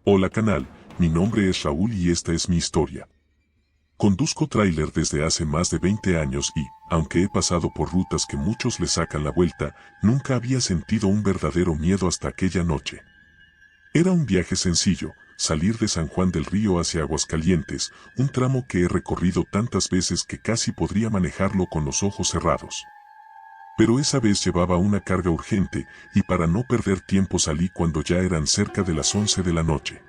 Hola canal, mi nombre es Raúl y esta es mi historia. Conduzco tráiler desde hace más de 20 años y, aunque he pasado por rutas que muchos le sacan la vuelta, nunca había sentido un verdadero miedo hasta aquella noche. Era un viaje sencillo, salir de San Juan del Río hacia Aguascalientes, un tramo que he recorrido tantas veces que casi podría manejarlo con los ojos cerrados. Pero esa vez llevaba una carga urgente, y para no perder tiempo salí cuando ya eran cerca de las 11 de la noche.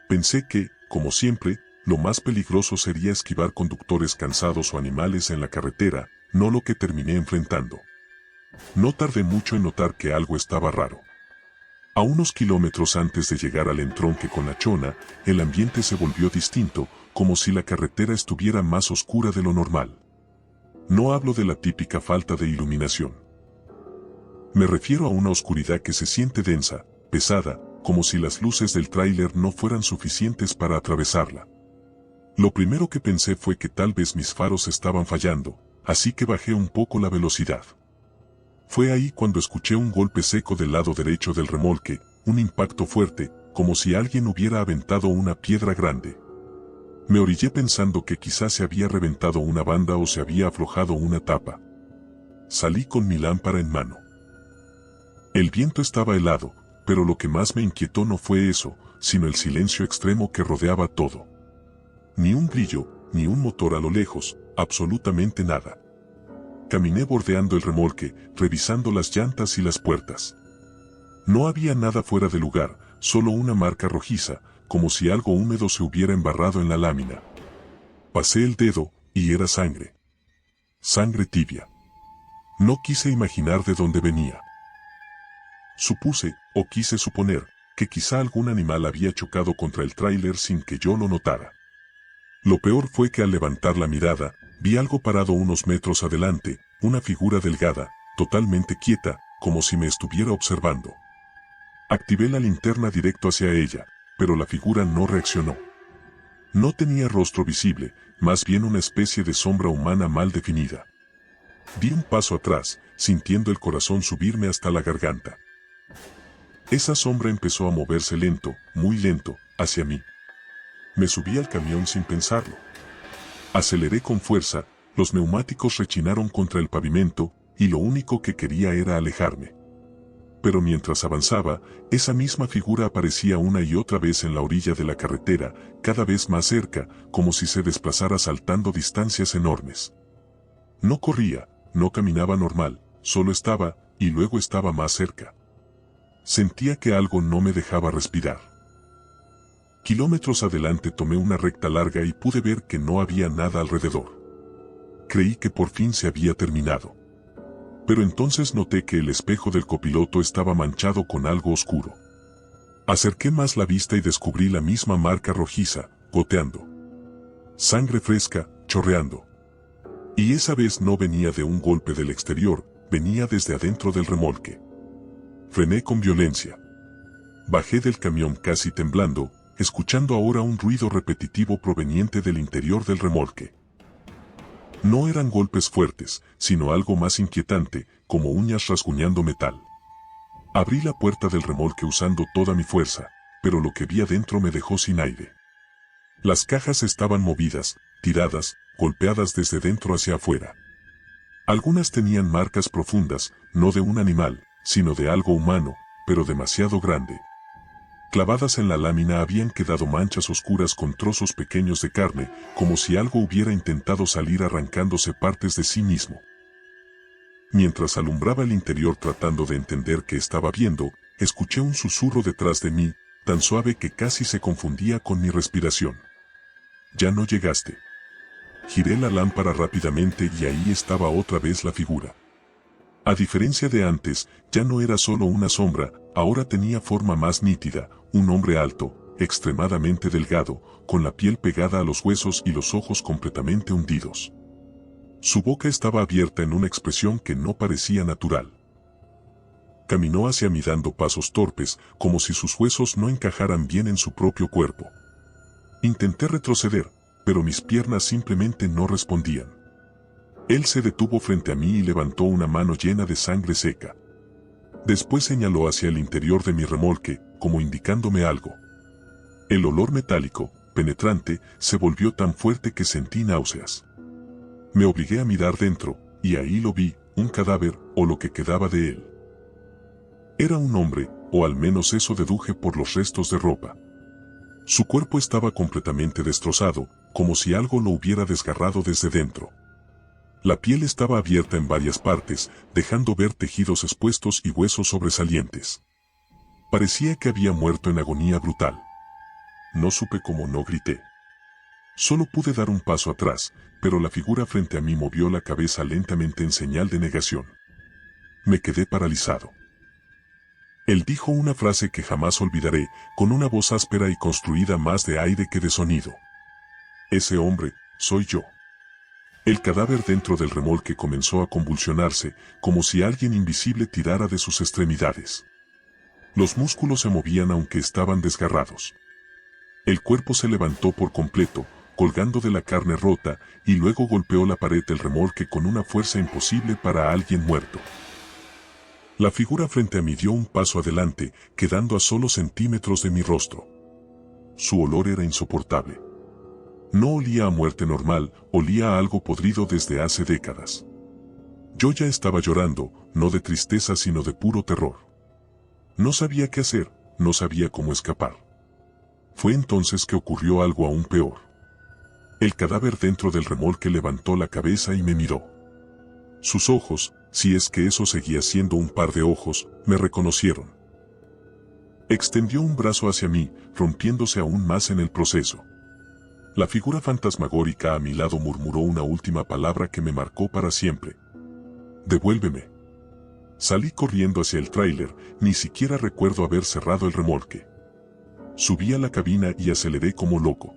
Pensé que, como siempre, lo más peligroso sería esquivar conductores cansados o animales en la carretera, no lo que terminé enfrentando. No tardé mucho en notar que algo estaba raro. A unos kilómetros antes de llegar al entronque con la Chona, el ambiente se volvió distinto, como si la carretera estuviera más oscura de lo normal. No hablo de la típica falta de iluminación. Me refiero a una oscuridad que se siente densa, pesada, como si las luces del tráiler no fueran suficientes para atravesarla. Lo primero que pensé fue que tal vez mis faros estaban fallando, así que bajé un poco la velocidad. Fue ahí cuando escuché un golpe seco del lado derecho del remolque, un impacto fuerte, como si alguien hubiera aventado una piedra grande. Me orillé pensando que quizás se había reventado una banda o se había aflojado una tapa. Salí con mi lámpara en mano. El viento estaba helado, pero lo que más me inquietó no fue eso, sino el silencio extremo que rodeaba todo. Ni un brillo, ni un motor a lo lejos, absolutamente nada. Caminé bordeando el remolque, revisando las llantas y las puertas. No había nada fuera de lugar, solo una marca rojiza, como si algo húmedo se hubiera embarrado en la lámina. Pasé el dedo, y era sangre. Sangre tibia. No quise imaginar de dónde venía. Supuse, o quise suponer, que quizá algún animal había chocado contra el tráiler sin que yo lo notara. Lo peor fue que al levantar la mirada, vi algo parado unos metros adelante, una figura delgada, totalmente quieta, como si me estuviera observando. Activé la linterna directo hacia ella, pero la figura no reaccionó. No tenía rostro visible, más bien una especie de sombra humana mal definida. Di un paso atrás, sintiendo el corazón subirme hasta la garganta. Esa sombra empezó a moverse lento, muy lento, hacia mí. Me subí al camión sin pensarlo. Aceleré con fuerza, los neumáticos rechinaron contra el pavimento, y lo único que quería era alejarme. Pero mientras avanzaba, esa misma figura aparecía una y otra vez en la orilla de la carretera, cada vez más cerca, como si se desplazara saltando distancias enormes. No corría, no caminaba normal, solo estaba, y luego estaba más cerca. Sentía que algo no me dejaba respirar. Kilómetros adelante tomé una recta larga y pude ver que no había nada alrededor. Creí que por fin se había terminado. Pero entonces noté que el espejo del copiloto estaba manchado con algo oscuro. Acerqué más la vista y descubrí la misma marca rojiza, goteando. Sangre fresca, chorreando. Y esa vez no venía de un golpe del exterior, venía desde adentro del remolque. Frené con violencia. Bajé del camión casi temblando, escuchando ahora un ruido repetitivo proveniente del interior del remolque. No eran golpes fuertes, sino algo más inquietante, como uñas rasguñando metal. Abrí la puerta del remolque usando toda mi fuerza, pero lo que vi adentro me dejó sin aire. Las cajas estaban movidas, tiradas, golpeadas desde dentro hacia afuera. Algunas tenían marcas profundas, no de un animal, sino de algo humano, pero demasiado grande. Clavadas en la lámina habían quedado manchas oscuras con trozos pequeños de carne, como si algo hubiera intentado salir arrancándose partes de sí mismo. Mientras alumbraba el interior tratando de entender qué estaba viendo, escuché un susurro detrás de mí, tan suave que casi se confundía con mi respiración. Ya no llegaste. Giré la lámpara rápidamente y ahí estaba otra vez la figura. A diferencia de antes, ya no era solo una sombra, ahora tenía forma más nítida, un hombre alto, extremadamente delgado, con la piel pegada a los huesos y los ojos completamente hundidos. Su boca estaba abierta en una expresión que no parecía natural. Caminó hacia mí dando pasos torpes, como si sus huesos no encajaran bien en su propio cuerpo. Intenté retroceder, pero mis piernas simplemente no respondían. Él se detuvo frente a mí y levantó una mano llena de sangre seca. Después señaló hacia el interior de mi remolque, como indicándome algo. El olor metálico, penetrante, se volvió tan fuerte que sentí náuseas. Me obligué a mirar dentro, y ahí lo vi, un cadáver, o lo que quedaba de él. Era un hombre, o al menos eso deduje por los restos de ropa. Su cuerpo estaba completamente destrozado, como si algo lo hubiera desgarrado desde dentro. La piel estaba abierta en varias partes, dejando ver tejidos expuestos y huesos sobresalientes. Parecía que había muerto en agonía brutal. No supe cómo no grité. Solo pude dar un paso atrás, pero la figura frente a mí movió la cabeza lentamente en señal de negación. Me quedé paralizado. Él dijo una frase que jamás olvidaré, con una voz áspera y construida más de aire que de sonido. Ese hombre, soy yo. El cadáver dentro del remolque comenzó a convulsionarse, como si alguien invisible tirara de sus extremidades. Los músculos se movían aunque estaban desgarrados. El cuerpo se levantó por completo, colgando de la carne rota, y luego golpeó la pared del remolque con una fuerza imposible para alguien muerto. La figura frente a mí dio un paso adelante, quedando a solo centímetros de mi rostro. Su olor era insoportable. No olía a muerte normal, olía a algo podrido desde hace décadas. Yo ya estaba llorando, no de tristeza sino de puro terror. No sabía qué hacer, no sabía cómo escapar. Fue entonces que ocurrió algo aún peor. El cadáver dentro del remolque levantó la cabeza y me miró. Sus ojos, si es que eso seguía siendo un par de ojos, me reconocieron. Extendió un brazo hacia mí, rompiéndose aún más en el proceso. La figura fantasmagórica a mi lado murmuró una última palabra que me marcó para siempre. «Devuélveme». Salí corriendo hacia el tráiler, ni siquiera recuerdo haber cerrado el remolque. Subí a la cabina y aceleré como loco.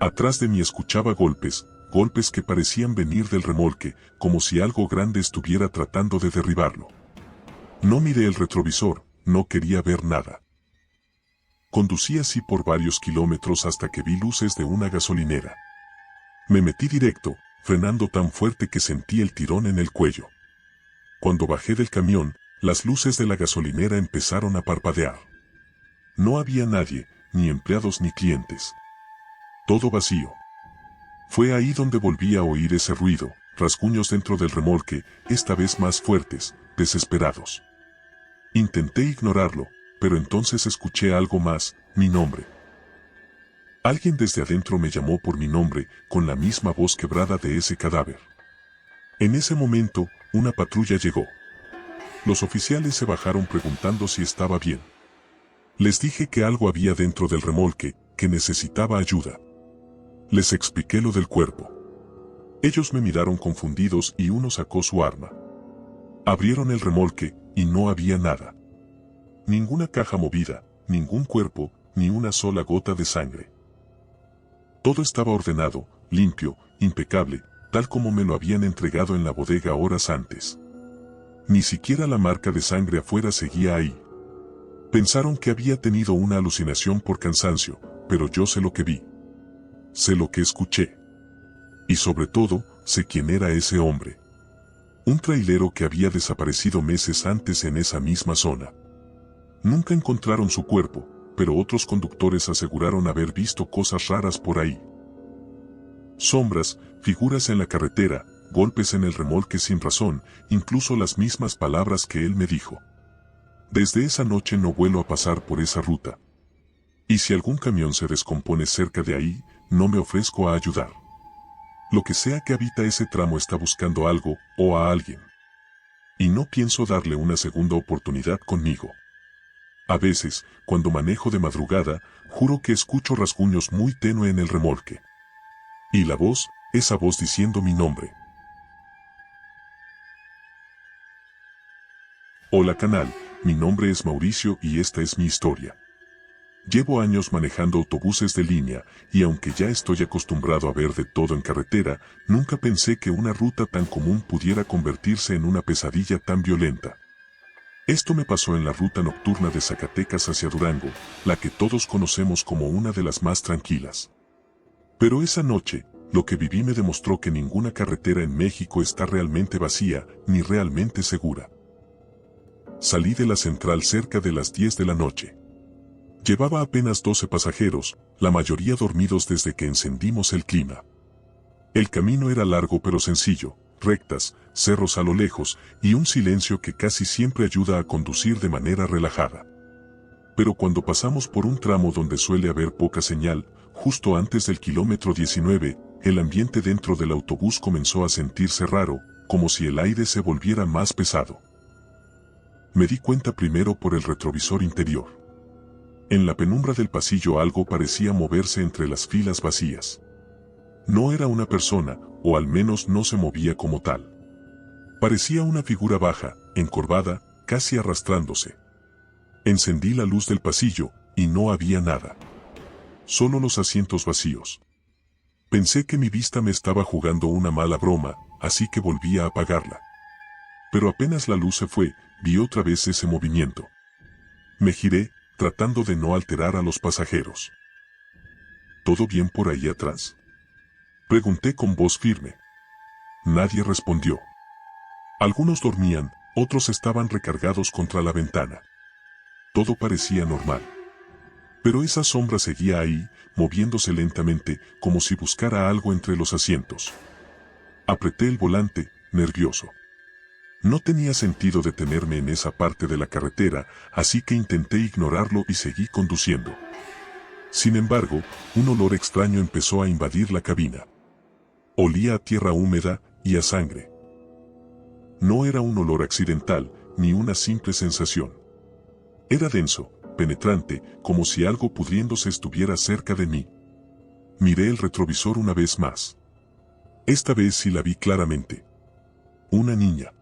Atrás de mí escuchaba golpes, golpes que parecían venir del remolque, como si algo grande estuviera tratando de derribarlo. No miré el retrovisor, no quería ver nada. Conducí así por varios kilómetros hasta que vi luces de una gasolinera. Me metí directo, frenando tan fuerte que sentí el tirón en el cuello. Cuando bajé del camión, las luces de la gasolinera empezaron a parpadear. No había nadie, ni empleados ni clientes. Todo vacío. Fue ahí donde volví a oír ese ruido, rasguños dentro del remolque, esta vez más fuertes, desesperados. Intenté ignorarlo, pero entonces escuché algo más, mi nombre. Alguien desde adentro me llamó por mi nombre, con la misma voz quebrada de ese cadáver. En ese momento, una patrulla llegó. Los oficiales se bajaron preguntando si estaba bien. Les dije que algo había dentro del remolque, que necesitaba ayuda. Les expliqué lo del cuerpo. Ellos me miraron confundidos y uno sacó su arma. Abrieron el remolque, y no había nada. Ninguna caja movida, ningún cuerpo, ni una sola gota de sangre. Todo estaba ordenado, limpio, impecable, tal como me lo habían entregado en la bodega horas antes. Ni siquiera la marca de sangre afuera seguía ahí. Pensaron que había tenido una alucinación por cansancio, pero yo sé lo que vi. Sé lo que escuché. Y sobre todo, sé quién era ese hombre. Un trailero que había desaparecido meses antes en esa misma zona. Nunca encontraron su cuerpo, pero otros conductores aseguraron haber visto cosas raras por ahí. Sombras, figuras en la carretera, golpes en el remolque sin razón, incluso las mismas palabras que él me dijo. Desde esa noche no vuelvo a pasar por esa ruta. Y si algún camión se descompone cerca de ahí, no me ofrezco a ayudar. Lo que sea que habita ese tramo está buscando algo, o a alguien. Y no pienso darle una segunda oportunidad conmigo. A veces, cuando manejo de madrugada, juro que escucho rasguños muy tenue en el remolque. Y la voz, esa voz diciendo mi nombre. Hola canal, mi nombre es Mauricio y esta es mi historia. Llevo años manejando autobuses de línea, y aunque ya estoy acostumbrado a ver de todo en carretera, nunca pensé que una ruta tan común pudiera convertirse en una pesadilla tan violenta. Esto me pasó en la ruta nocturna de Zacatecas hacia Durango, la que todos conocemos como una de las más tranquilas. Pero esa noche, lo que viví me demostró que ninguna carretera en México está realmente vacía, ni realmente segura. Salí de la central cerca de las 10 de la noche. Llevaba apenas 12 pasajeros, la mayoría dormidos desde que encendimos el clima. El camino era largo pero sencillo, rectas, cerros a lo lejos y un silencio que casi siempre ayuda a conducir de manera relajada. Pero cuando pasamos por un tramo donde suele haber poca señal, justo antes del kilómetro 19, el ambiente dentro del autobús comenzó a sentirse raro, como si el aire se volviera más pesado. Me di cuenta primero por el retrovisor interior. En la penumbra del pasillo algo parecía moverse entre las filas vacías. No era una persona, o al menos no se movía como tal. Parecía una figura baja, encorvada, casi arrastrándose. Encendí la luz del pasillo, y no había nada. Solo los asientos vacíos. Pensé que mi vista me estaba jugando una mala broma, así que volví a apagarla. Pero apenas la luz se fue, vi otra vez ese movimiento. Me giré, tratando de no alterar a los pasajeros. ¿Todo bien por ahí atrás?, pregunté con voz firme. Nadie respondió. Algunos dormían, otros estaban recargados contra la ventana. Todo parecía normal. Pero esa sombra seguía ahí, moviéndose lentamente, como si buscara algo entre los asientos. Apreté el volante, nervioso. No tenía sentido detenerme en esa parte de la carretera, así que intenté ignorarlo y seguí conduciendo. Sin embargo, un olor extraño empezó a invadir la cabina. Olía a tierra húmeda y a sangre. No era un olor accidental, ni una simple sensación. Era denso, penetrante, como si algo pudriéndose estuviera cerca de mí. Miré el retrovisor una vez más. Esta vez sí la vi claramente. Una niña.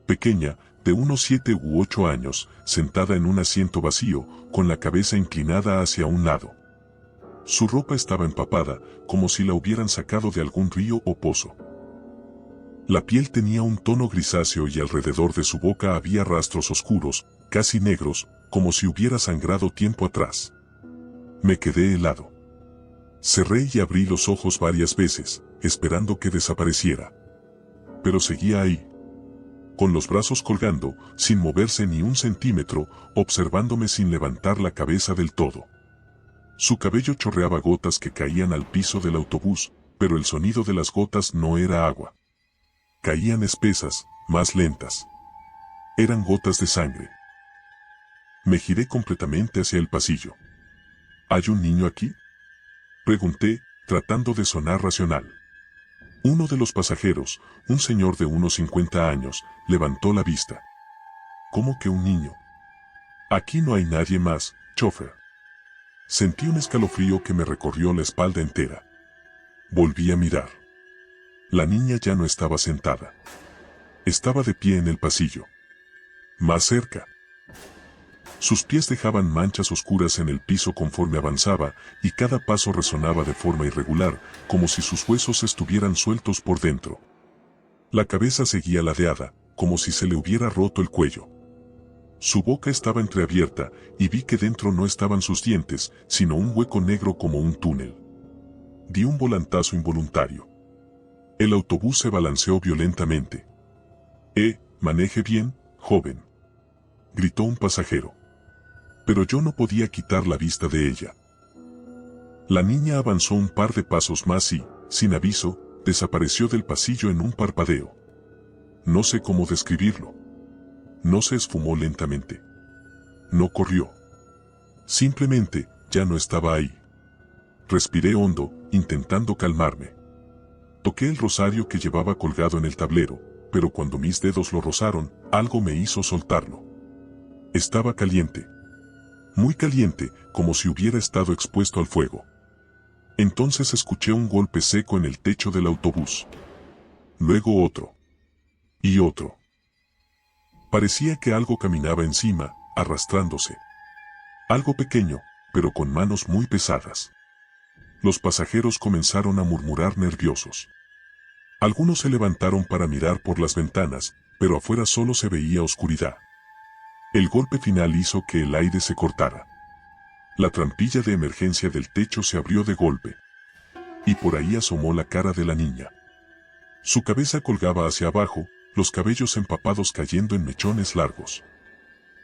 Pequeña, de unos 7 u 8 años, sentada en un asiento vacío, con la cabeza inclinada hacia un lado. Su ropa estaba empapada, como si la hubieran sacado de algún río o pozo. La piel tenía un tono grisáceo y alrededor de su boca había rastros oscuros, casi negros, como si hubiera sangrado tiempo atrás. Me quedé helado. Cerré y abrí los ojos varias veces, esperando que desapareciera. Pero seguía ahí. Con los brazos colgando, sin moverse ni un centímetro, observándome sin levantar la cabeza del todo. Su cabello chorreaba gotas que caían al piso del autobús, pero el sonido de las gotas no era agua. Caían espesas, más lentas. Eran gotas de sangre. Me giré completamente hacia el pasillo. ¿Hay un niño aquí?, pregunté, tratando de sonar racional. Uno de los pasajeros, un señor de unos 50 años, levantó la vista. ¿Cómo que un niño? Aquí no hay nadie más, chofer. Sentí un escalofrío que me recorrió la espalda entera. Volví a mirar. La niña ya no estaba sentada. Estaba de pie en el pasillo. Más cerca. Sus pies dejaban manchas oscuras en el piso conforme avanzaba, y cada paso resonaba de forma irregular, como si sus huesos estuvieran sueltos por dentro. La cabeza seguía ladeada, como si se le hubiera roto el cuello. Su boca estaba entreabierta, y vi que dentro no estaban sus dientes, sino un hueco negro como un túnel. Di un volantazo involuntario. El autobús se balanceó violentamente. Maneje bien, joven», gritó un pasajero. Pero yo no podía quitar la vista de ella. La niña avanzó un par de pasos más y, sin aviso, desapareció del pasillo en un parpadeo. No sé cómo describirlo. No se esfumó lentamente. No corrió. Simplemente, ya no estaba ahí. Respiré hondo, intentando calmarme. Toqué el rosario que llevaba colgado en el tablero, pero cuando mis dedos lo rozaron, algo me hizo soltarlo. Estaba caliente. Muy caliente, como si hubiera estado expuesto al fuego. Entonces escuché un golpe seco en el techo del autobús. Luego otro. Y otro. Parecía que algo caminaba encima, arrastrándose. Algo pequeño, pero con manos muy pesadas. Los pasajeros comenzaron a murmurar nerviosos. Algunos se levantaron para mirar por las ventanas, pero afuera solo se veía oscuridad. El golpe final hizo que el aire se cortara. La trampilla de emergencia del techo se abrió de golpe. Y por ahí asomó la cara de la niña. Su cabeza colgaba hacia abajo, los cabellos empapados cayendo en mechones largos.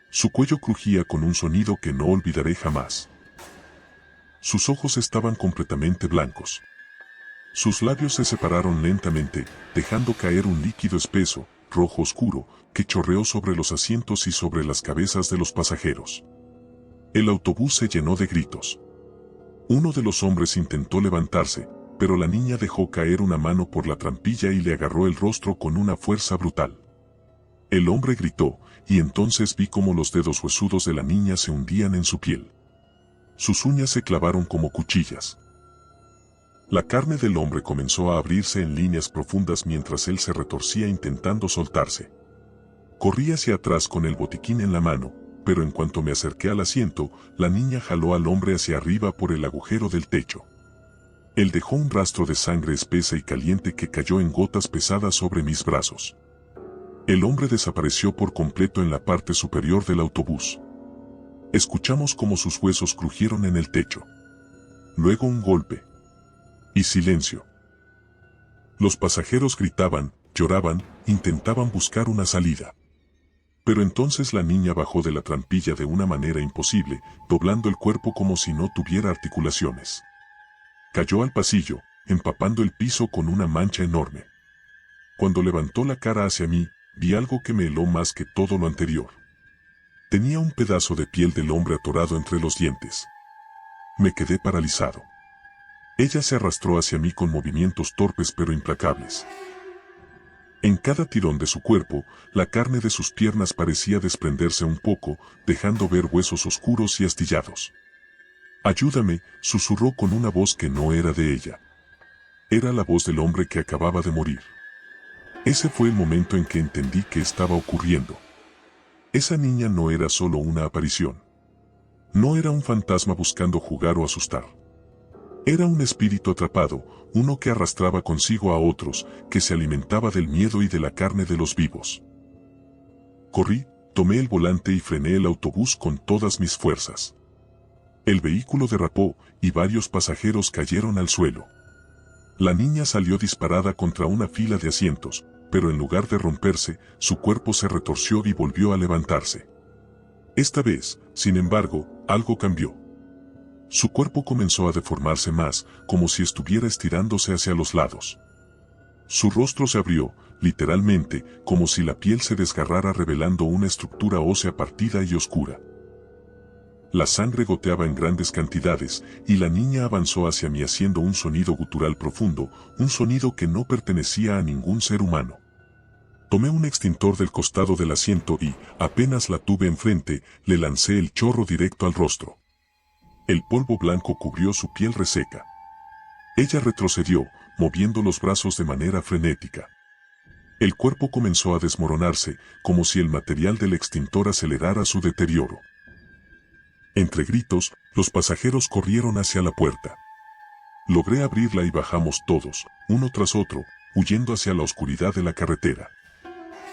Su cuello crujía con un sonido que no olvidaré jamás. Sus ojos estaban completamente blancos. Sus labios se separaron lentamente, dejando caer un líquido espeso, rojo oscuro, que chorreó sobre los asientos y sobre las cabezas de los pasajeros. El autobús se llenó de gritos. Uno de los hombres intentó levantarse, pero la niña dejó caer una mano por la trampilla y le agarró el rostro con una fuerza brutal. El hombre gritó, y entonces vi cómo los dedos huesudos de la niña se hundían en su piel. Sus uñas se clavaron como cuchillas. La carne del hombre comenzó a abrirse en líneas profundas mientras él se retorcía intentando soltarse. Corrí hacia atrás con el botiquín en la mano, pero en cuanto me acerqué al asiento, la niña jaló al hombre hacia arriba por el agujero del techo. Él dejó un rastro de sangre espesa y caliente que cayó en gotas pesadas sobre mis brazos. El hombre desapareció por completo en la parte superior del autobús. Escuchamos cómo sus huesos crujieron en el techo. Luego un golpe. Y silencio. Los pasajeros gritaban, lloraban, intentaban buscar una salida. Pero entonces la niña bajó de la trampilla de una manera imposible, doblando el cuerpo como si no tuviera articulaciones. Cayó al pasillo, empapando el piso con una mancha enorme. Cuando levantó la cara hacia mí, vi algo que me heló más que todo lo anterior. Tenía un pedazo de piel del hombre atorado entre los dientes. Me quedé paralizado. Ella se arrastró hacia mí con movimientos torpes pero implacables. En cada tirón de su cuerpo, la carne de sus piernas parecía desprenderse un poco, dejando ver huesos oscuros y astillados. «Ayúdame», susurró con una voz que no era de ella. Era la voz del hombre que acababa de morir. Ese fue el momento en que entendí qué estaba ocurriendo. Esa niña no era solo una aparición. No era un fantasma buscando jugar o asustar. Era un espíritu atrapado, uno que arrastraba consigo a otros, que se alimentaba del miedo y de la carne de los vivos. Corrí, tomé el volante y frené el autobús con todas mis fuerzas. El vehículo derrapó, y varios pasajeros cayeron al suelo. La niña salió disparada contra una fila de asientos, pero en lugar de romperse, su cuerpo se retorció y volvió a levantarse. Esta vez, sin embargo, algo cambió. Su cuerpo comenzó a deformarse más, como si estuviera estirándose hacia los lados. Su rostro se abrió, literalmente, como si la piel se desgarrara revelando una estructura ósea partida y oscura. La sangre goteaba en grandes cantidades, y la niña avanzó hacia mí haciendo un sonido gutural profundo, un sonido que no pertenecía a ningún ser humano. Tomé un extintor del costado del asiento y, apenas la tuve enfrente, le lancé el chorro directo al rostro. El polvo blanco cubrió su piel reseca. Ella retrocedió, moviendo los brazos de manera frenética. El cuerpo comenzó a desmoronarse, como si el material del extintor acelerara su deterioro. Entre gritos, los pasajeros corrieron hacia la puerta. Logré abrirla y bajamos todos, uno tras otro, huyendo hacia la oscuridad de la carretera.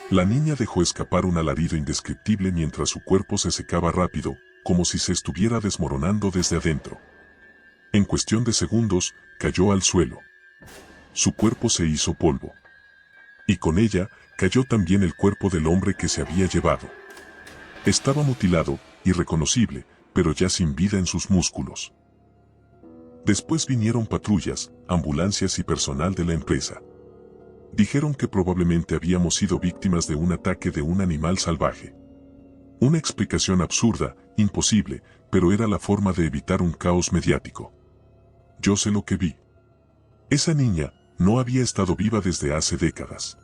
La niña dejó escapar un alarido indescriptible mientras su cuerpo se secaba rápido, como si se estuviera desmoronando desde adentro. En cuestión de segundos, cayó al suelo. Su cuerpo se hizo polvo. Y con ella, cayó también el cuerpo del hombre que se había llevado. Estaba mutilado, irreconocible, pero ya sin vida en sus músculos. Después vinieron patrullas, ambulancias y personal de la empresa. Dijeron que probablemente habíamos sido víctimas de un ataque de un animal salvaje. Una explicación absurda, imposible, pero era la forma de evitar un caos mediático. Yo sé lo que vi. Esa niña no había estado viva desde hace décadas.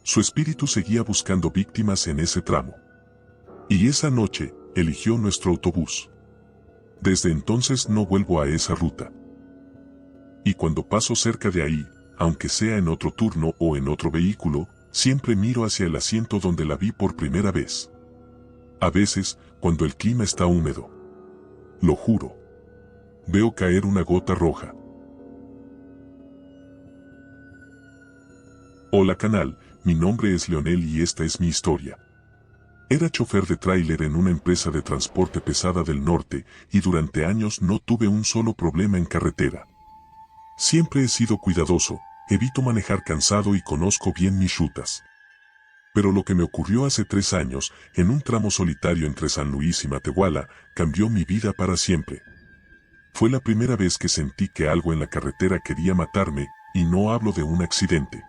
Su espíritu seguía buscando víctimas en ese tramo. Y esa noche, eligió nuestro autobús. Desde entonces no vuelvo a esa ruta. Y cuando paso cerca de ahí, aunque sea en otro turno o en otro vehículo, siempre miro hacia el asiento donde la vi por primera vez. A veces, cuando el clima está húmedo. Lo juro. Veo caer una gota roja. Hola canal, mi nombre es Leonel y esta es mi historia. Era chofer de tráiler en una empresa de transporte pesada del norte y durante años no tuve un solo problema en carretera. Siempre he sido cuidadoso, evito manejar cansado y conozco bien mis rutas. Pero lo que me ocurrió hace 3 años, en un tramo solitario entre San Luis y Matehuala, cambió mi vida para siempre. Fue la primera vez que sentí que algo en la carretera quería matarme, y no hablo de un accidente.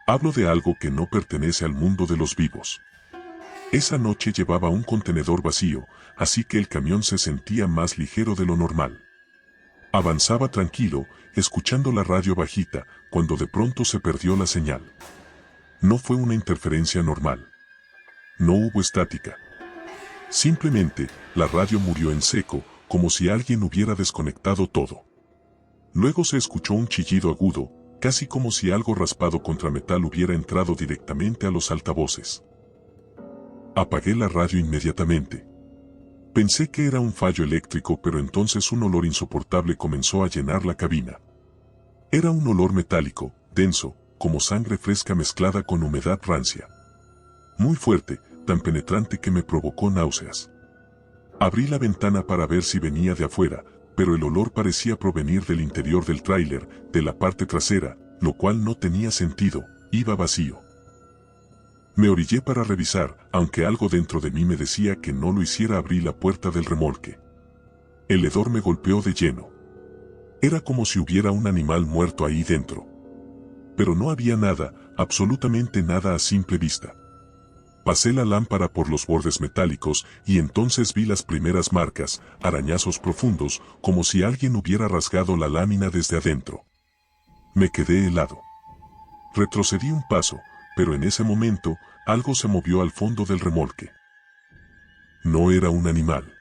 Hablo de algo que no pertenece al mundo de los vivos. Esa noche llevaba un contenedor vacío, así que el camión se sentía más ligero de lo normal. Avanzaba tranquilo, escuchando la radio bajita, cuando de pronto se perdió la señal. No fue una interferencia normal. No hubo estática. Simplemente, la radio murió en seco, como si alguien hubiera desconectado todo. Luego se escuchó un chillido agudo, casi como si algo raspado contra metal hubiera entrado directamente a los altavoces. Apagué la radio inmediatamente. Pensé que era un fallo eléctrico, pero entonces un olor insoportable comenzó a llenar la cabina. Era un olor metálico, denso, como sangre fresca mezclada con humedad rancia. Muy fuerte, tan penetrante que me provocó náuseas. Abrí la ventana para ver si venía de afuera, pero el olor parecía provenir del interior del tráiler, de la parte trasera, lo cual no tenía sentido, iba vacío. Me orillé para revisar, aunque algo dentro de mí me decía que no lo hiciera. Abrí la puerta del remolque. El hedor me golpeó de lleno. Era como si hubiera un animal muerto ahí dentro. Pero no había nada, absolutamente nada a simple vista. Pasé la lámpara por los bordes metálicos y entonces vi las primeras marcas, arañazos profundos, como si alguien hubiera rasgado la lámina desde adentro. Me quedé helado. Retrocedí un paso, pero en ese momento, algo se movió al fondo del remolque. No era un animal.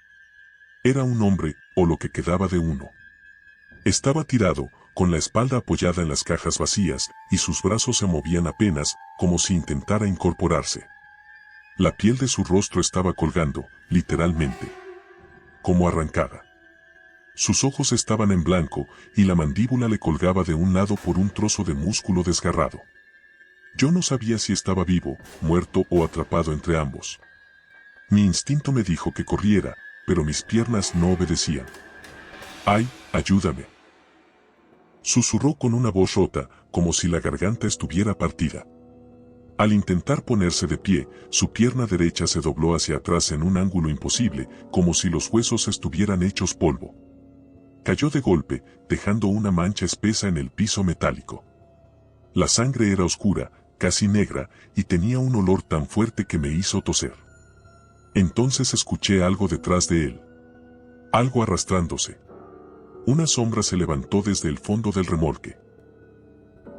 Era un hombre, o lo que quedaba de uno. Estaba tirado, con la espalda apoyada en las cajas vacías, y sus brazos se movían apenas, como si intentara incorporarse. La piel de su rostro estaba colgando, literalmente, como arrancada. Sus ojos estaban en blanco, y la mandíbula le colgaba de un lado por un trozo de músculo desgarrado. Yo no sabía si estaba vivo, muerto o atrapado entre ambos. Mi instinto me dijo que corriera, pero mis piernas no obedecían. ¡Ay, ayúdame!, susurró con una voz rota, como si la garganta estuviera partida. Al intentar ponerse de pie, su pierna derecha se dobló hacia atrás en un ángulo imposible, como si los huesos estuvieran hechos polvo. Cayó de golpe, dejando una mancha espesa en el piso metálico. La sangre era oscura, casi negra, y tenía un olor tan fuerte que me hizo toser. Entonces escuché algo detrás de él. Algo arrastrándose. Una sombra se levantó desde el fondo del remolque.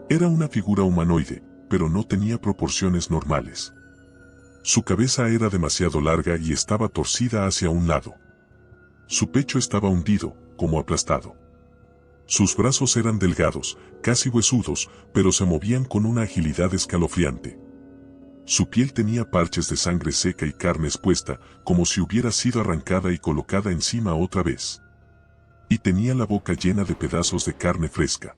Era una figura humanoide, pero no tenía proporciones normales. Su cabeza era demasiado larga y estaba torcida hacia un lado. Su pecho estaba hundido, como aplastado. Sus brazos eran delgados, casi huesudos, pero se movían con una agilidad escalofriante. Su piel tenía parches de sangre seca y carne expuesta, como si hubiera sido arrancada y colocada encima otra vez. Y tenía la boca llena de pedazos de carne fresca.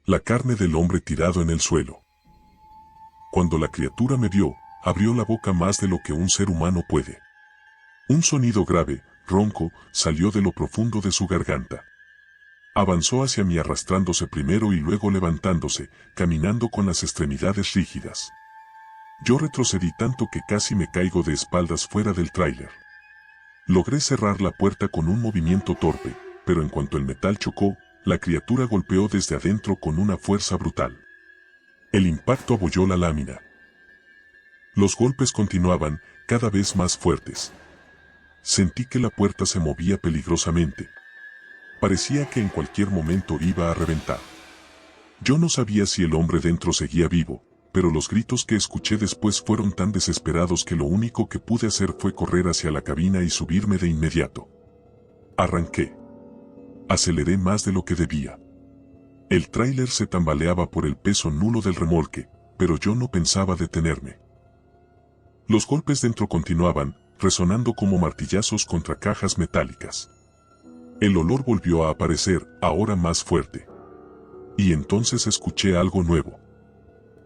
La carne del hombre tirado en el suelo. Cuando la criatura me vio, abrió la boca más de lo que un ser humano puede. Un sonido grave, ronco, salió de lo profundo de su garganta. Avanzó hacia mí arrastrándose primero y luego levantándose, caminando con las extremidades rígidas. Yo retrocedí tanto que casi me caigo de espaldas fuera del tráiler. Logré cerrar la puerta con un movimiento torpe, pero en cuanto el metal chocó, la criatura golpeó desde adentro con una fuerza brutal. El impacto abolló la lámina. Los golpes continuaban, cada vez más fuertes. Sentí que la puerta se movía peligrosamente. Parecía que en cualquier momento iba a reventar. Yo no sabía si el hombre dentro seguía vivo, pero los gritos que escuché después fueron tan desesperados que lo único que pude hacer fue correr hacia la cabina y subirme de inmediato. Arranqué. Aceleré más de lo que debía. El tráiler se tambaleaba por el peso nulo del remolque, pero yo no pensaba detenerme. Los golpes dentro continuaban, resonando como martillazos contra cajas metálicas. El olor volvió a aparecer, ahora más fuerte. Y entonces escuché algo nuevo.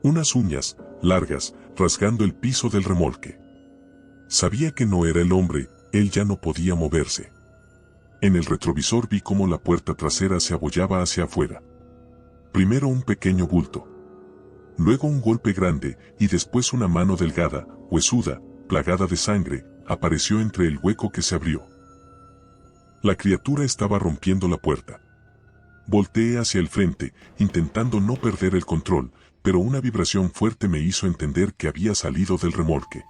Unas uñas, largas, rasgando el piso del remolque. Sabía que no era el hombre, él ya no podía moverse. En el retrovisor vi cómo la puerta trasera se abollaba hacia afuera. Primero un pequeño bulto. Luego un golpe grande, y después una mano delgada, huesuda, plagada de sangre, apareció entre el hueco que se abrió. La criatura estaba rompiendo la puerta. Volteé hacia el frente, intentando no perder el control, pero una vibración fuerte me hizo entender que había salido del remolque.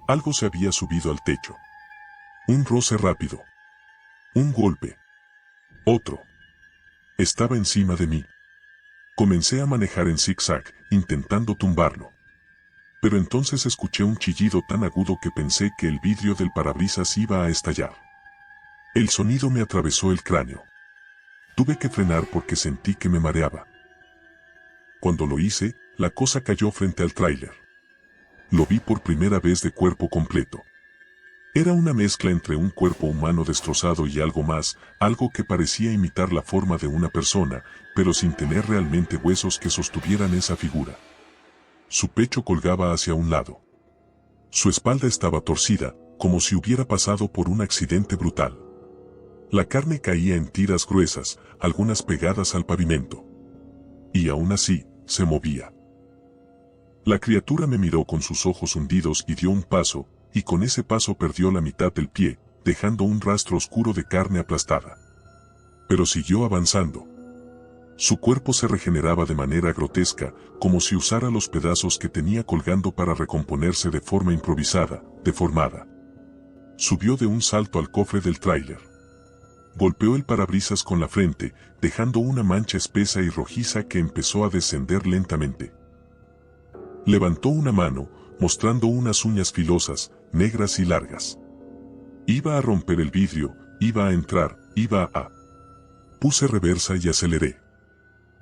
Algo se había subido al techo. Un roce rápido. Un golpe. Otro. Estaba encima de mí. Comencé a manejar en zigzag, intentando tumbarlo. Pero entonces escuché un chillido tan agudo que pensé que el vidrio del parabrisas iba a estallar. El sonido me atravesó el cráneo. Tuve que frenar porque sentí que me mareaba. Cuando lo hice, la cosa cayó frente al tráiler. Lo vi por primera vez de cuerpo completo. Era una mezcla entre un cuerpo humano destrozado y algo más, algo que parecía imitar la forma de una persona, pero sin tener realmente huesos que sostuvieran esa figura. Su pecho colgaba hacia un lado. Su espalda estaba torcida, como si hubiera pasado por un accidente brutal. La carne caía en tiras gruesas, algunas pegadas al pavimento. Y aún así, se movía. La criatura me miró con sus ojos hundidos y dio un paso, y con ese paso perdió la mitad del pie, dejando un rastro oscuro de carne aplastada. Pero siguió avanzando. Su cuerpo se regeneraba de manera grotesca, como si usara los pedazos que tenía colgando para recomponerse de forma improvisada, deformada. Subió de un salto al cofre del tráiler. Golpeó el parabrisas con la frente, dejando una mancha espesa y rojiza que empezó a descender lentamente. Levantó una mano, mostrando unas uñas filosas, negras y largas. Iba a romper el vidrio, iba a entrar, iba a... Puse reversa y aceleré.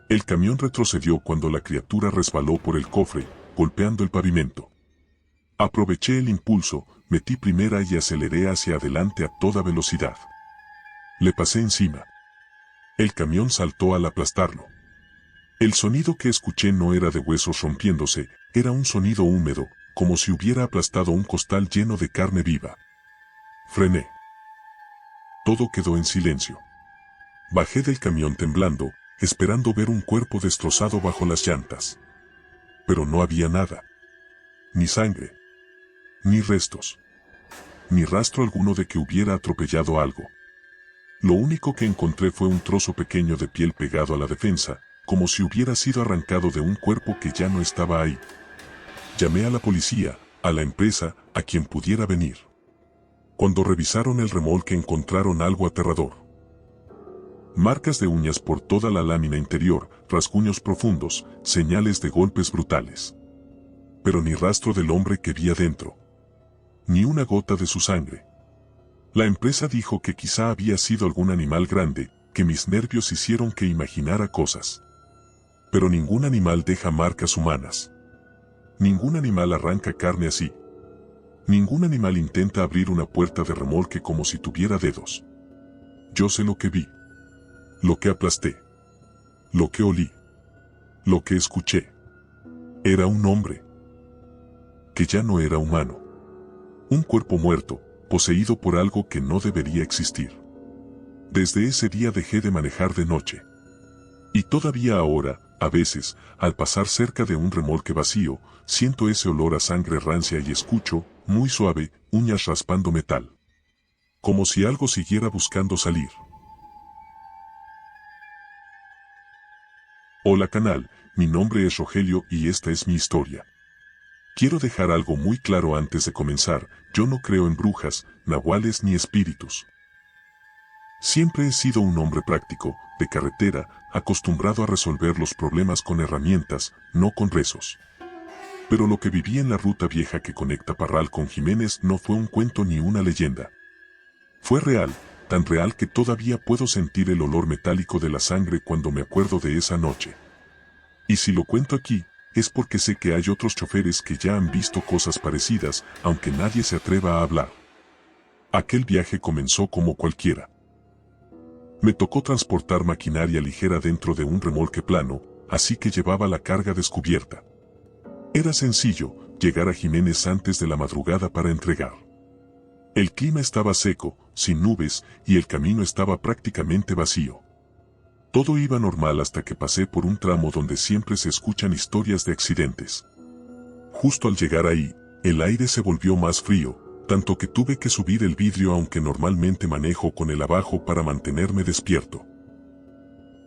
El camión retrocedió cuando la criatura resbaló por el cofre, golpeando el pavimento. Aproveché el impulso, metí primera y aceleré hacia adelante a toda velocidad. Le pasé encima. El camión saltó al aplastarlo. El sonido que escuché no era de huesos rompiéndose, era un sonido húmedo, como si hubiera aplastado un costal lleno de carne viva. Frené. Todo quedó en silencio. Bajé del camión temblando, esperando ver un cuerpo destrozado bajo las llantas. Pero no había nada. Ni sangre. Ni restos. Ni rastro alguno de que hubiera atropellado algo. Lo único que encontré fue un trozo pequeño de piel pegado a la defensa, como si hubiera sido arrancado de un cuerpo que ya no estaba ahí. Llamé a la policía, a la empresa, a quien pudiera venir. Cuando revisaron el remolque encontraron algo aterrador. Marcas de uñas por toda la lámina interior, rasguños profundos, señales de golpes brutales. Pero ni rastro del hombre que vi adentro. Ni una gota de su sangre. La empresa dijo que quizá había sido algún animal grande, que mis nervios hicieron que imaginara cosas. Pero ningún animal deja marcas humanas. Ningún animal arranca carne así. Ningún animal intenta abrir una puerta de remolque como si tuviera dedos. Yo sé lo que vi. Lo que aplasté. Lo que olí. Lo que escuché. Era un hombre. Que ya no era humano. Un cuerpo muerto, poseído por algo que no debería existir. Desde ese día dejé de manejar de noche. Y todavía ahora, a veces, al pasar cerca de un remolque vacío, siento ese olor a sangre rancia y escucho, muy suave, uñas raspando metal. Como si algo siguiera buscando salir. Hola canal, mi nombre es Rogelio y esta es mi historia. Quiero dejar algo muy claro antes de comenzar, yo no creo en brujas, nahuales ni espíritus. Siempre he sido un hombre práctico, de carretera, acostumbrado a resolver los problemas con herramientas, no con rezos. Pero lo que viví en la ruta vieja que conecta Parral con Jiménez no fue un cuento ni una leyenda. Fue real, tan real que todavía puedo sentir el olor metálico de la sangre cuando me acuerdo de esa noche. Y si lo cuento aquí, es porque sé que hay otros choferes que ya han visto cosas parecidas, aunque nadie se atreva a hablar. Aquel viaje comenzó como cualquiera. Me tocó transportar maquinaria ligera dentro de un remolque plano, así que llevaba la carga descubierta. Era sencillo, llegar a Jiménez antes de la madrugada para entregar. El clima estaba seco, sin nubes, y el camino estaba prácticamente vacío. Todo iba normal hasta que pasé por un tramo donde siempre se escuchan historias de accidentes. Justo al llegar ahí, el aire se volvió más frío, tanto que tuve que subir el vidrio aunque normalmente manejo con el abajo para mantenerme despierto.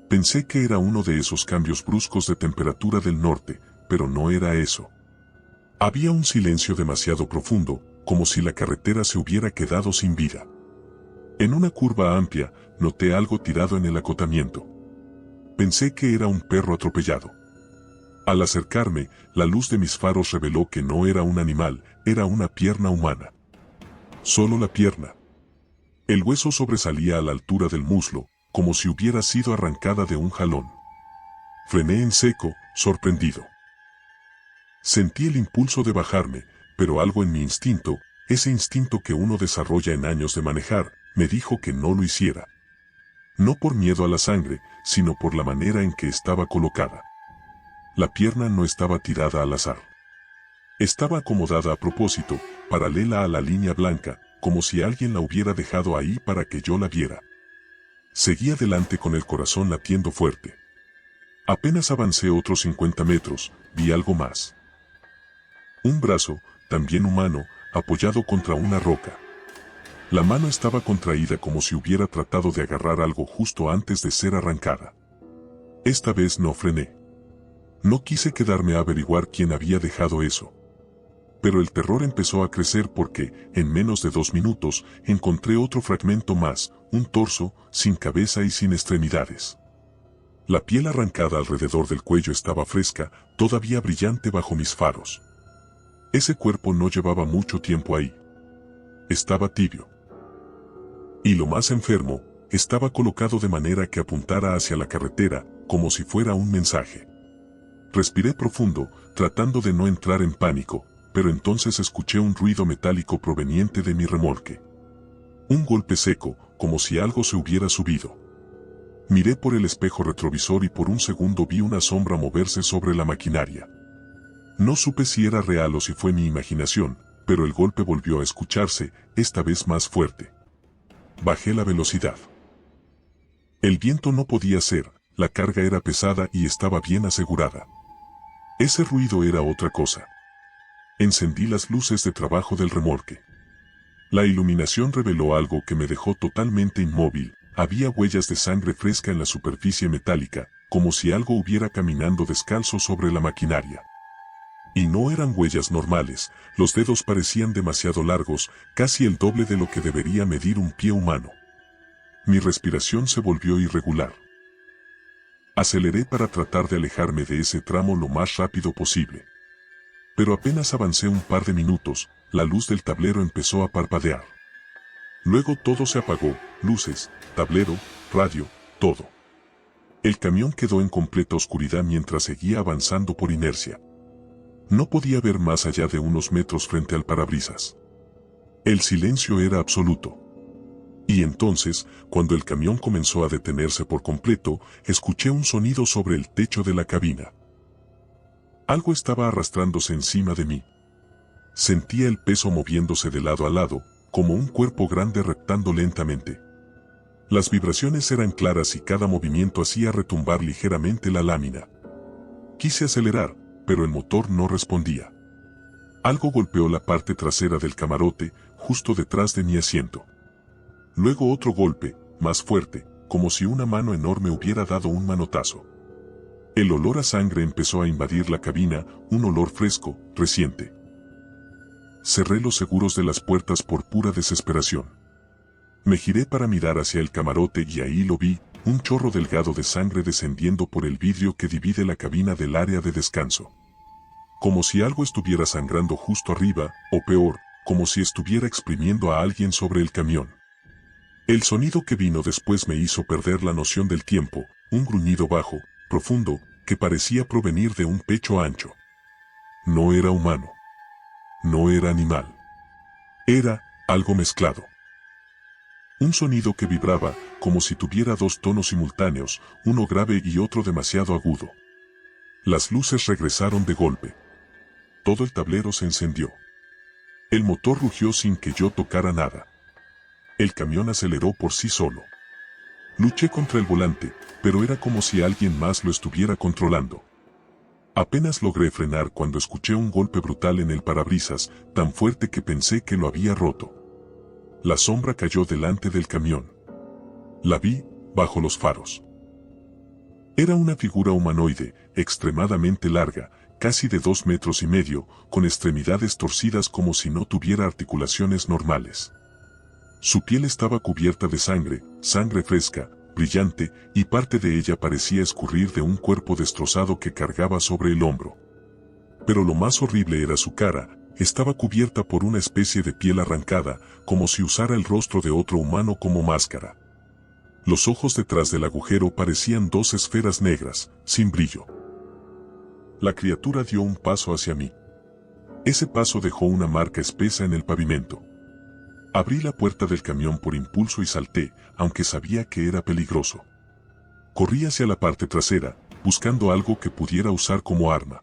Pensé que era uno de esos cambios bruscos de temperatura del norte, pero no era eso. Había un silencio demasiado profundo, como si la carretera se hubiera quedado sin vida. En una curva amplia, noté algo tirado en el acotamiento. Pensé que era un perro atropellado. Al acercarme, la luz de mis faros reveló que no era un animal, era una pierna humana. Solo la pierna. El hueso sobresalía a la altura del muslo, como si hubiera sido arrancada de un jalón. Frené en seco, sorprendido. Sentí el impulso de bajarme, pero algo en mi instinto, ese instinto que uno desarrolla en años de manejar, me dijo que no lo hiciera. No por miedo a la sangre, sino por la manera en que estaba colocada. La pierna no estaba tirada al azar. Estaba acomodada a propósito, paralela a la línea blanca, como si alguien la hubiera dejado ahí para que yo la viera. Seguí adelante con el corazón latiendo fuerte. Apenas avancé otros 50 metros, vi algo más. Un brazo, también humano, apoyado contra una roca. La mano estaba contraída como si hubiera tratado de agarrar algo justo antes de ser arrancada. Esta vez no frené. No quise quedarme a averiguar quién había dejado eso. Pero el terror empezó a crecer porque, en menos de 2 minutos, encontré otro fragmento más, un torso, sin cabeza y sin extremidades. La piel arrancada alrededor del cuello estaba fresca, todavía brillante bajo mis faros. Ese cuerpo no llevaba mucho tiempo ahí. Estaba tibio. Y lo más enfermo, estaba colocado de manera que apuntara hacia la carretera, como si fuera un mensaje. Respiré profundo, tratando de no entrar en pánico, pero entonces escuché un ruido metálico proveniente de mi remolque. Un golpe seco, como si algo se hubiera subido. Miré por el espejo retrovisor y por un segundo vi una sombra moverse sobre la maquinaria. No supe si era real o si fue mi imaginación, pero el golpe volvió a escucharse, esta vez más fuerte. Bajé la velocidad. El viento no podía ser, la carga era pesada y estaba bien asegurada. Ese ruido era otra cosa. Encendí las luces de trabajo del remolque. La iluminación reveló algo que me dejó totalmente inmóvil. Había huellas de sangre fresca en la superficie metálica, como si algo hubiera caminando descalzo sobre la maquinaria. Y no eran huellas normales, los dedos parecían demasiado largos, casi el doble de lo que debería medir un pie humano. Mi respiración se volvió irregular. Aceleré para tratar de alejarme de ese tramo lo más rápido posible. Pero apenas avancé un par de minutos, la luz del tablero empezó a parpadear. Luego todo se apagó, luces, tablero, radio, todo. El camión quedó en completa oscuridad mientras seguía avanzando por inercia. No podía ver más allá de unos metros frente al parabrisas. El silencio era absoluto. Y entonces, cuando el camión comenzó a detenerse por completo, escuché un sonido sobre el techo de la cabina. Algo estaba arrastrándose encima de mí. Sentía el peso moviéndose de lado a lado, como un cuerpo grande reptando lentamente. Las vibraciones eran claras y cada movimiento hacía retumbar ligeramente la lámina. Quise acelerar, pero el motor no respondía. Algo golpeó la parte trasera del camarote, justo detrás de mi asiento. Luego otro golpe, más fuerte, como si una mano enorme hubiera dado un manotazo. El olor a sangre empezó a invadir la cabina, un olor fresco, reciente. Cerré los seguros de las puertas por pura desesperación. Me giré para mirar hacia el camarote y ahí lo vi, un chorro delgado de sangre descendiendo por el vidrio que divide la cabina del área de descanso. Como si algo estuviera sangrando justo arriba, o peor, como si estuviera exprimiendo a alguien sobre el camión. El sonido que vino después me hizo perder la noción del tiempo, un gruñido bajo, profundo, que parecía provenir de un pecho ancho. No era humano. No era animal. Era algo mezclado. Un sonido que vibraba, como si tuviera 2 tonos simultáneos, uno grave y otro demasiado agudo. Las luces regresaron de golpe. Todo el tablero se encendió. El motor rugió sin que yo tocara nada. El camión aceleró por sí solo. Luché contra el volante, pero era como si alguien más lo estuviera controlando. Apenas logré frenar cuando escuché un golpe brutal en el parabrisas, tan fuerte que pensé que lo había roto. La sombra cayó delante del camión. La vi, bajo los faros. Era una figura humanoide, extremadamente larga, casi de 2,5 metros, con extremidades torcidas como si no tuviera articulaciones normales. Su piel estaba cubierta de sangre, sangre fresca, brillante, y parte de ella parecía escurrir de un cuerpo destrozado que cargaba sobre el hombro. Pero lo más horrible era su cara, estaba cubierta por una especie de piel arrancada, como si usara el rostro de otro humano como máscara. Los ojos detrás del agujero parecían 2 esferas negras, sin brillo. La criatura dio un paso hacia mí. Ese paso dejó una marca espesa en el pavimento. Abrí la puerta del camión por impulso y salté, aunque sabía que era peligroso. Corrí hacia la parte trasera, buscando algo que pudiera usar como arma.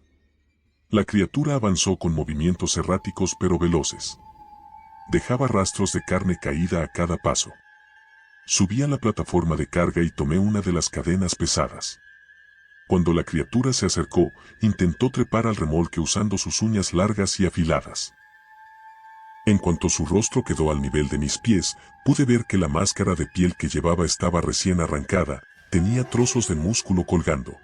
La criatura avanzó con movimientos erráticos pero veloces. Dejaba rastros de carne caída a cada paso. Subí a la plataforma de carga y tomé una de las cadenas pesadas. Cuando la criatura se acercó, intentó trepar al remolque usando sus uñas largas y afiladas. En cuanto su rostro quedó al nivel de mis pies, pude ver que la máscara de piel que llevaba estaba recién arrancada, tenía trozos de músculo colgando.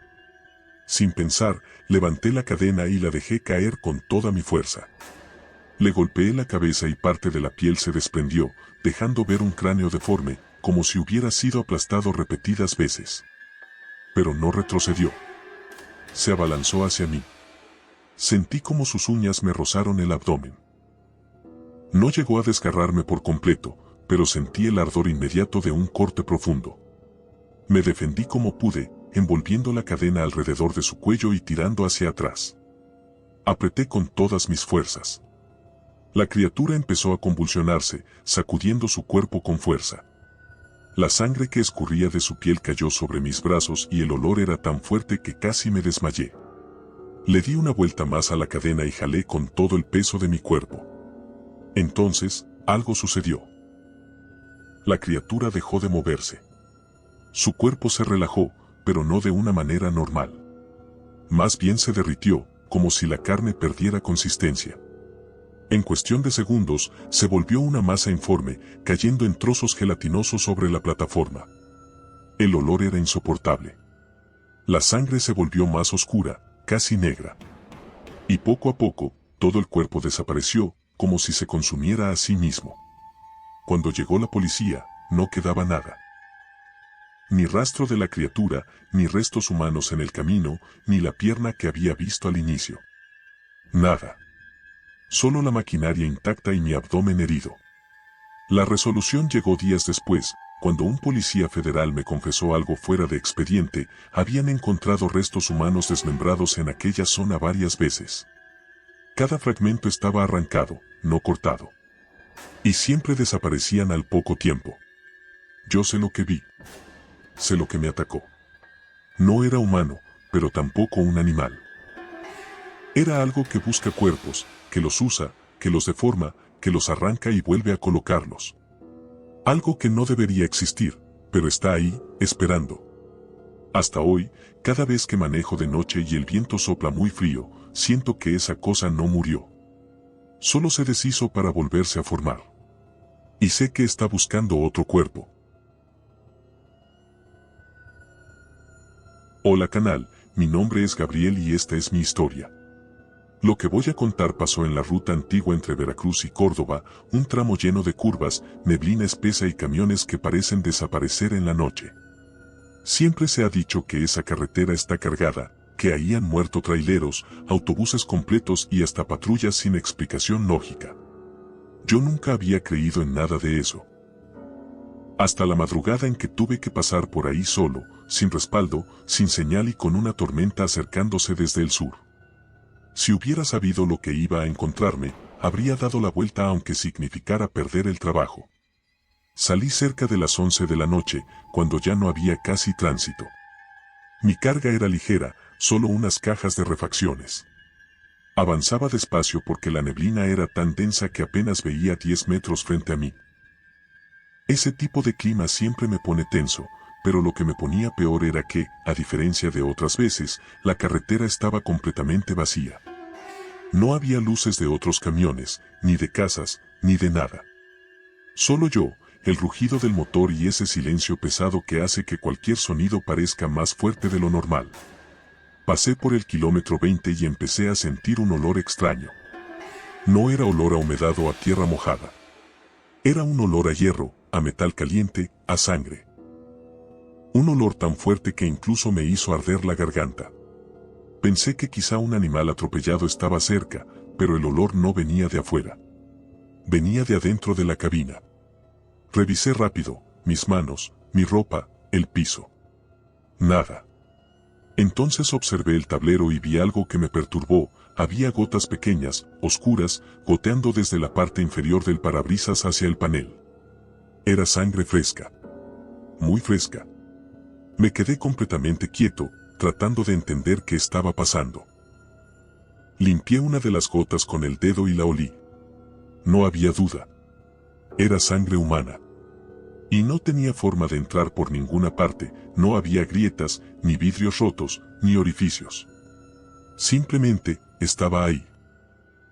Sin pensar, levanté la cadena y la dejé caer con toda mi fuerza. Le golpeé la cabeza y parte de la piel se desprendió, dejando ver un cráneo deforme, como si hubiera sido aplastado repetidas veces. Pero no retrocedió. Se abalanzó hacia mí. Sentí como sus uñas me rozaron el abdomen. No llegó a desgarrarme por completo, pero sentí el ardor inmediato de un corte profundo. Me defendí como pude, envolviendo la cadena alrededor de su cuello y tirando hacia atrás. Apreté con todas mis fuerzas. La criatura empezó a convulsionarse, sacudiendo su cuerpo con fuerza. La sangre que escurría de su piel cayó sobre mis brazos y el olor era tan fuerte que casi me desmayé. Le di una vuelta más a la cadena y jalé con todo el peso de mi cuerpo. Entonces, algo sucedió. La criatura dejó de moverse. Su cuerpo se relajó, pero no de una manera normal. Más bien se derritió, como si la carne perdiera consistencia. En cuestión de segundos, se volvió una masa informe, cayendo en trozos gelatinosos sobre la plataforma. El olor era insoportable. La sangre se volvió más oscura, casi negra. Y poco a poco, todo el cuerpo desapareció, como si se consumiera a sí mismo. Cuando llegó la policía, no quedaba nada. Ni rastro de la criatura, ni restos humanos en el camino, ni la pierna que había visto al inicio. Nada. Solo la maquinaria intacta y mi abdomen herido. La resolución llegó días después, cuando un policía federal me confesó algo fuera de expediente, habían encontrado restos humanos desmembrados en aquella zona varias veces. Cada fragmento estaba arrancado, no cortado. Y siempre desaparecían al poco tiempo. Yo sé lo que vi. Sé lo que me atacó. No era humano, pero tampoco un animal. Era algo que busca cuerpos, que los usa, que los deforma, que los arranca y vuelve a colocarlos. Algo que no debería existir, pero está ahí, esperando. Hasta hoy, cada vez que manejo de noche y el viento sopla muy frío, siento que esa cosa no murió. Solo se deshizo para volverse a formar. Y sé que está buscando otro cuerpo. Hola canal, mi nombre es Gabriel y esta es mi historia. Lo que voy a contar pasó en la ruta antigua entre Veracruz y Córdoba, un tramo lleno de curvas, neblina espesa y camiones que parecen desaparecer en la noche. Siempre se ha dicho que esa carretera está cargada, que ahí han muerto traileros, autobuses completos y hasta patrullas sin explicación lógica. Yo nunca había creído en nada de eso. Hasta la madrugada en que tuve que pasar por ahí solo, sin respaldo, sin señal y con una tormenta acercándose desde el sur. Si hubiera sabido lo que iba a encontrarme, habría dado la vuelta aunque significara perder el trabajo. Salí cerca de las 11 de la noche, cuando ya no había casi tránsito. Mi carga era ligera, solo unas cajas de refacciones. Avanzaba despacio porque la neblina era tan densa que apenas veía 10 metros frente a mí. Ese tipo de clima siempre me pone tenso, pero lo que me ponía peor era que, a diferencia de otras veces, la carretera estaba completamente vacía. No había luces de otros camiones, ni de casas, ni de nada. Solo yo, el rugido del motor y ese silencio pesado que hace que cualquier sonido parezca más fuerte de lo normal. Pasé por el kilómetro 20 y empecé a sentir un olor extraño. No era olor a humedad o a tierra mojada. Era un olor a hierro, a metal caliente, a sangre. Un olor tan fuerte que incluso me hizo arder la garganta. Pensé que quizá un animal atropellado estaba cerca, pero el olor no venía de afuera. Venía de adentro de la cabina. Revisé rápido, mis manos, mi ropa, el piso. Nada. Entonces observé el tablero y vi algo que me perturbó. Había gotas pequeñas, oscuras, goteando desde la parte inferior del parabrisas hacia el panel. Era sangre fresca. Muy fresca. Me quedé completamente quieto, tratando de entender qué estaba pasando. Limpié una de las gotas con el dedo y la olí. No había duda. Era sangre humana. Y no tenía forma de entrar por ninguna parte, no había grietas, ni vidrios rotos, ni orificios. Simplemente, estaba ahí.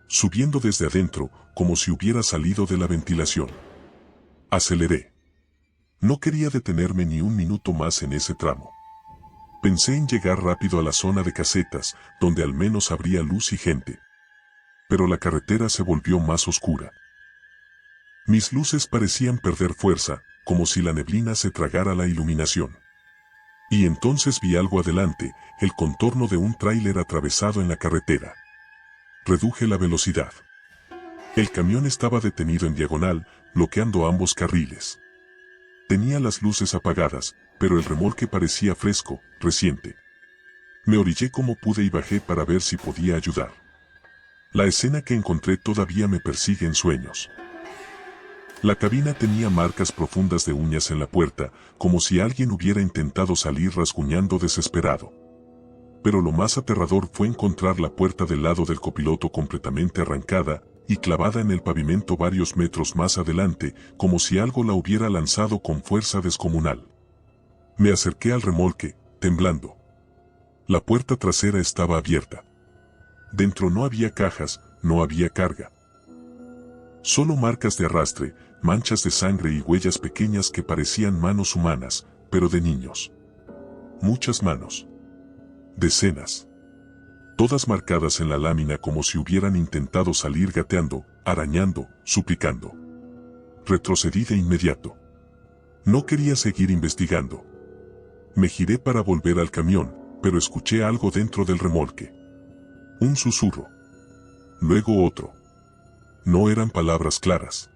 Subiendo desde adentro, como si hubiera salido de la ventilación. Aceleré. No quería detenerme ni un minuto más en ese tramo. Pensé en llegar rápido a la zona de casetas, donde al menos habría luz y gente. Pero la carretera se volvió más oscura. Mis luces parecían perder fuerza, como si la neblina se tragara la iluminación. Y entonces vi algo adelante, el contorno de un tráiler atravesado en la carretera. Reduje la velocidad. El camión estaba detenido en diagonal, bloqueando ambos carriles. Tenía las luces apagadas, pero el remolque parecía fresco, reciente. Me orillé como pude y bajé para ver si podía ayudar. La escena que encontré todavía me persigue en sueños. La cabina tenía marcas profundas de uñas en la puerta, como si alguien hubiera intentado salir rasguñando desesperado. Pero lo más aterrador fue encontrar la puerta del lado del copiloto completamente arrancada y clavada en el pavimento varios metros más adelante, como si algo la hubiera lanzado con fuerza descomunal. Me acerqué al remolque, temblando. La puerta trasera estaba abierta. Dentro no había cajas, no había carga. Solo marcas de arrastre, manchas de sangre y huellas pequeñas que parecían manos humanas, pero de niños. Muchas manos. Decenas. Todas marcadas en la lámina como si hubieran intentado salir gateando, arañando, suplicando. Retrocedí de inmediato. No quería seguir investigando. Me giré para volver al camión, pero escuché algo dentro del remolque. Un susurro. Luego otro. No eran palabras claras.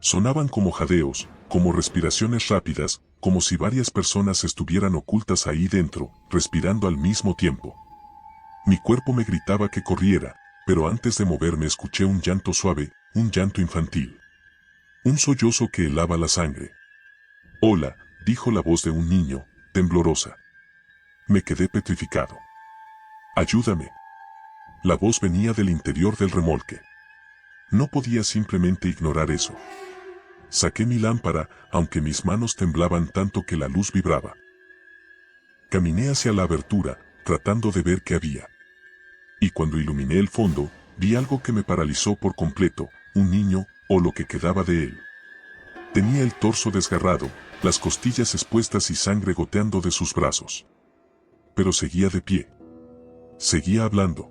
Sonaban como jadeos, como respiraciones rápidas, como si varias personas estuvieran ocultas ahí dentro, respirando al mismo tiempo. Mi cuerpo me gritaba que corriera, pero antes de moverme escuché un llanto suave, un llanto infantil. Un sollozo que helaba la sangre. «Hola», dijo la voz de un niño, temblorosa. Me quedé petrificado. «Ayúdame». La voz venía del interior del remolque. No podía simplemente ignorar eso. Saqué mi lámpara, aunque mis manos temblaban tanto que la luz vibraba. Caminé hacia la abertura, tratando de ver qué había. Y cuando iluminé el fondo, vi algo que me paralizó por completo, un niño, o lo que quedaba de él. Tenía el torso desgarrado, las costillas expuestas y sangre goteando de sus brazos. Pero seguía de pie. Seguía hablando.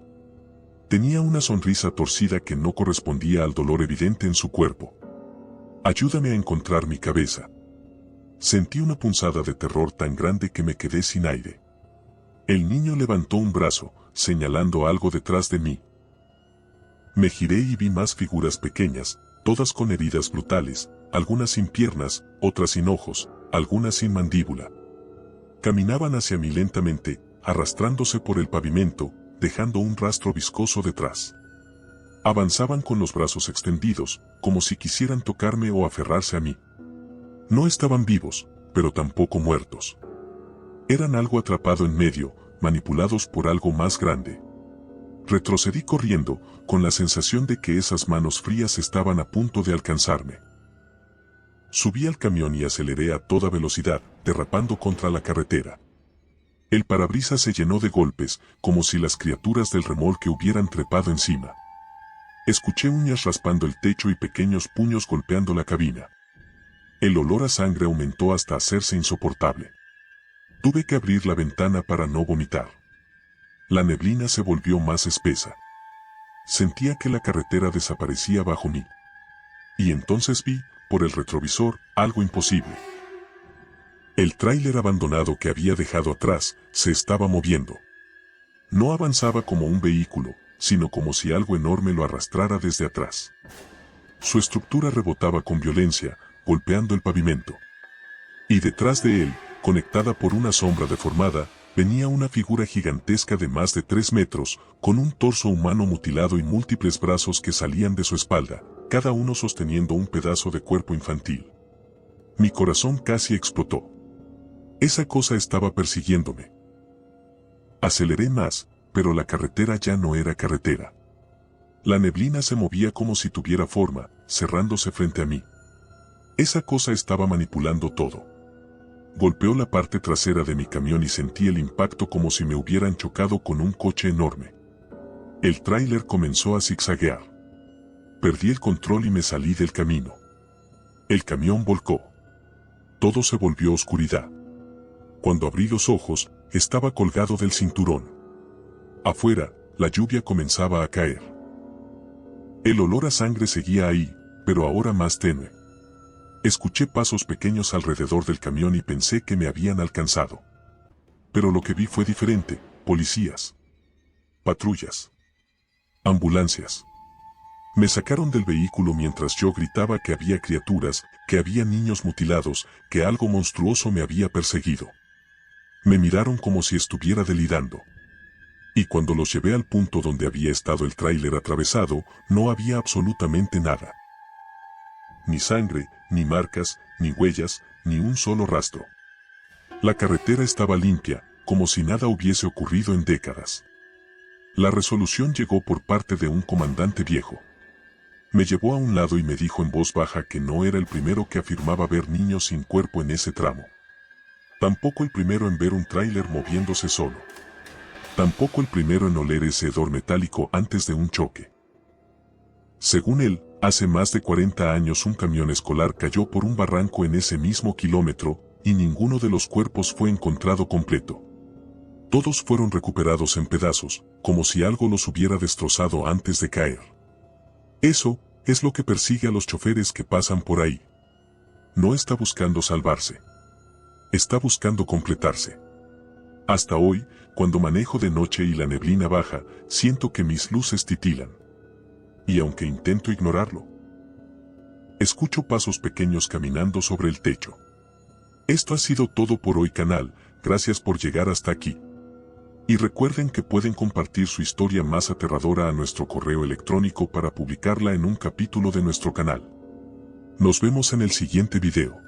Tenía una sonrisa torcida que no correspondía al dolor evidente en su cuerpo. «Ayúdame a encontrar mi cabeza». Sentí una punzada de terror tan grande que me quedé sin aire. El niño levantó un brazo, señalando algo detrás de mí. Me giré y vi más figuras pequeñas, todas con heridas brutales, algunas sin piernas, otras sin ojos, algunas sin mandíbula. Caminaban hacia mí lentamente, arrastrándose por el pavimento, dejando un rastro viscoso detrás. Avanzaban con los brazos extendidos, como si quisieran tocarme o aferrarse a mí. No estaban vivos, pero tampoco muertos. Eran algo atrapado en medio, manipulados por algo más grande. Retrocedí corriendo, con la sensación de que esas manos frías estaban a punto de alcanzarme. Subí al camión y aceleré a toda velocidad, derrapando contra la carretera. El parabrisas se llenó de golpes, como si las criaturas del remolque hubieran trepado encima. Escuché uñas raspando el techo y pequeños puños golpeando la cabina. El olor a sangre aumentó hasta hacerse insoportable. Tuve que abrir la ventana para no vomitar. La neblina se volvió más espesa. Sentía que la carretera desaparecía bajo mí. Y entonces vi, por el retrovisor, algo imposible. El tráiler abandonado que había dejado atrás, se estaba moviendo. No avanzaba como un vehículo, sino como si algo enorme lo arrastrara desde atrás. Su estructura rebotaba con violencia, golpeando el pavimento. Y detrás de él, conectada por una sombra deformada, venía una figura gigantesca de más de 3 metros, con un torso humano mutilado y múltiples brazos que salían de su espalda, cada uno sosteniendo un pedazo de cuerpo infantil. Mi corazón casi explotó. Esa cosa estaba persiguiéndome. Aceleré más, pero la carretera ya no era carretera. La neblina se movía como si tuviera forma, cerrándose frente a mí. Esa cosa estaba manipulando todo. Golpeó la parte trasera de mi camión y sentí el impacto como si me hubieran chocado con un coche enorme. El tráiler comenzó a zigzaguear. Perdí el control y me salí del camino. El camión volcó. Todo se volvió oscuridad. Cuando abrí los ojos, estaba colgado del cinturón. Afuera, la lluvia comenzaba a caer. El olor a sangre seguía ahí, pero ahora más tenue. Escuché pasos pequeños alrededor del camión y pensé que me habían alcanzado. Pero lo que vi fue diferente: policías, patrullas, ambulancias. Me sacaron del vehículo mientras yo gritaba que había criaturas, que había niños mutilados, que algo monstruoso me había perseguido. Me miraron como si estuviera delirando. Y cuando los llevé al punto donde había estado el tráiler atravesado, no había absolutamente nada. Ni sangre, ni marcas, ni huellas, ni un solo rastro. La carretera estaba limpia, como si nada hubiese ocurrido en décadas. La resolución llegó por parte de un comandante viejo. Me llevó a un lado y me dijo en voz baja que no era el primero que afirmaba ver niños sin cuerpo en ese tramo. Tampoco el primero en ver un tráiler moviéndose solo. Tampoco el primero en oler ese hedor metálico antes de un choque. Según él, hace más de 40 años un camión escolar cayó por un barranco en ese mismo kilómetro, y ninguno de los cuerpos fue encontrado completo. Todos fueron recuperados en pedazos, como si algo los hubiera destrozado antes de caer. Eso es lo que persigue a los choferes que pasan por ahí. No está buscando salvarse. Está buscando completarse. Hasta hoy, cuando manejo de noche y la neblina baja, siento que mis luces titilan. Y aunque intento ignorarlo, escucho pasos pequeños caminando sobre el techo. Esto ha sido todo por hoy, canal. Gracias por llegar hasta aquí. Y recuerden que pueden compartir su historia más aterradora a nuestro correo electrónico para publicarla en un capítulo de nuestro canal. Nos vemos en el siguiente video.